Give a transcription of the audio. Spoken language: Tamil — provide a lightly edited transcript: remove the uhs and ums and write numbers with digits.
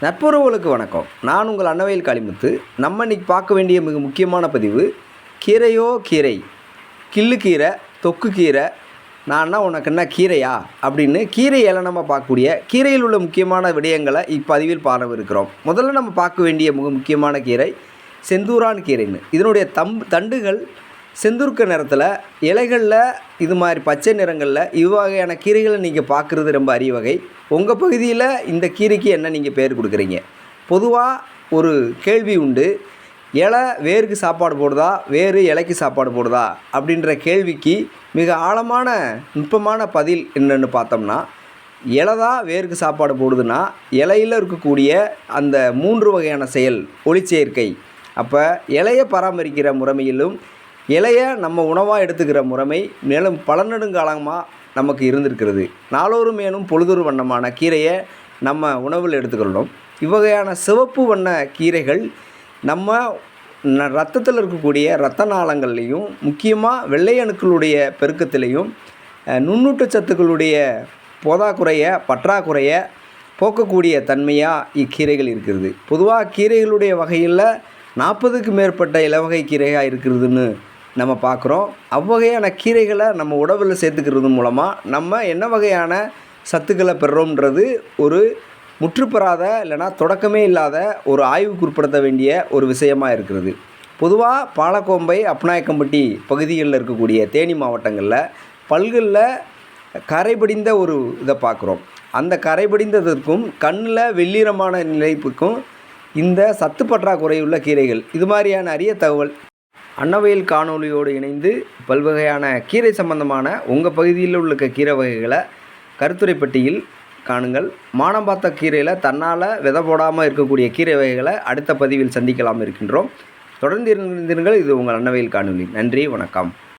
நட்புறவுகளுக்கு வணக்கம். நான் உங்கள் அன்னவயல் காளிமுத்து. நம்ம இன்னைக்கு பார்க்க வேண்டிய மிக முக்கியமான பதிவு, கீரையோ கீரை, கிள்ளு கீரை, தொக்கு கீரை, நான்னா உனக்கு என்ன கீரையா அப்படின்னு கீரை ஏளனமாக பார்க்கக்கூடிய கீரையில் உள்ள முக்கியமான விடயங்களை இப்பதிவில் பார்க்கவிருக்கிறோம். முதல்ல நம்ம பார்க்க வேண்டிய மிக முக்கியமான கீரை செந்தூரான் கீரைன்னு. இதனுடைய தண்டுகள் செந்தூர்க்க நிறத்தில், இலைகளில் இது மாதிரி பச்சை நிறங்களில் இவ்வகையான கீரைகளை நீங்கள் பார்க்குறது ரொம்ப அரிய வகை. உங்கள் பகுதியில் இந்த கீரைக்கு என்ன நீங்கள் பேர் கொடுக்குறீங்க? பொதுவாக ஒரு கேள்வி உண்டு, இலை வேருக்கு சாப்பாடு போடுதா, வேறு இலைக்கு சாப்பாடு போடுதா அப்படின்ற கேள்விக்கு மிக ஆழமான நுட்பமான பதில் என்னென்னு பார்த்தோம்னா, இலை தான் வேருக்கு சாப்பாடு போடுதுன்னா இலையில் இருக்கக்கூடிய அந்த 3 வகையான செயல் ஒளிச்சேர்க்கை. அப்போ இலையை பராமரிக்கிற முறைமையிலும் இலையை நம்ம உணவாக எடுத்துக்கிற முறைமை மேலும் பல நெடுங்காலமாக நமக்கு இருந்திருக்கிறது. நாளொரு மேனும் பொழுதொரு வண்ணமான கீரையை நம்ம உணவில் எடுத்துக்கொள்ளணும். இவ்வகையான சிவப்பு வண்ண கீரைகள் நம்ம ரத்தத்தில் இருக்கக்கூடிய இரத்த நாளங்கள்லேயும், முக்கியமாக வெள்ளை அணுக்களுடைய பெருக்கத்திலையும், நுண்ணூட்டச்சத்துக்களுடைய பற்றாக்குறையை போக்கக்கூடிய தன்மையாக இக்கீரைகள் இருக்கிறது. பொதுவாக கீரைகளுடைய வகையில் 40க்கு மேற்பட்ட இலவகை கீரையாக இருக்கிறதுன்னு நம்ம பார்க்குறோம். அவ்வகையான கீரைகளை நம்ம உணவில் சேர்த்துக்கிறது மூலமாக நம்ம என்ன வகையான சத்துக்களை பெறுறோம்ன்றது ஒரு முற்றுப்பெறாத, இல்லைனா தொடக்கமே இல்லாத ஒரு ஆய்வுக்கு உட்படுத்த வேண்டிய ஒரு விஷயமாக இருக்கிறது. பொதுவாக பாலக்கோம்பை, அப்பநாயக்கம்பட்டி பகுதிகளில் இருக்கக்கூடிய தேனி மாவட்டங்களில் பல்களில் கரைபடிந்த ஒரு இதை பார்க்குறோம். அந்த கரைபடிந்ததற்கும் கண்ணில் வெள்ளீரமான நிலைப்புக்கும் இந்த சத்து பற்றாக்குறையுள்ள கீரைகள், இது மாதிரியான அரிய தகவல் அன்னவயல் காணொலியோடு இணைந்து பல்வகையான கீரை சம்பந்தமான உங்கள் பகுதியில் உள்ள கீரை வகைகளை கருத்துரை பெட்டியில் காணுங்கள். மானம் பார்த்த கீரையில் தன்னால் விதை போடாமல் இருக்கக்கூடிய கீரை வகைகளை அடுத்த பதிவில் சந்திக்கலாம் இருக்கின்றோம். தொடர்ந்து இருந்திருங்கள். இது உங்கள் அன்னவயல் காணொலி. நன்றி, வணக்கம்.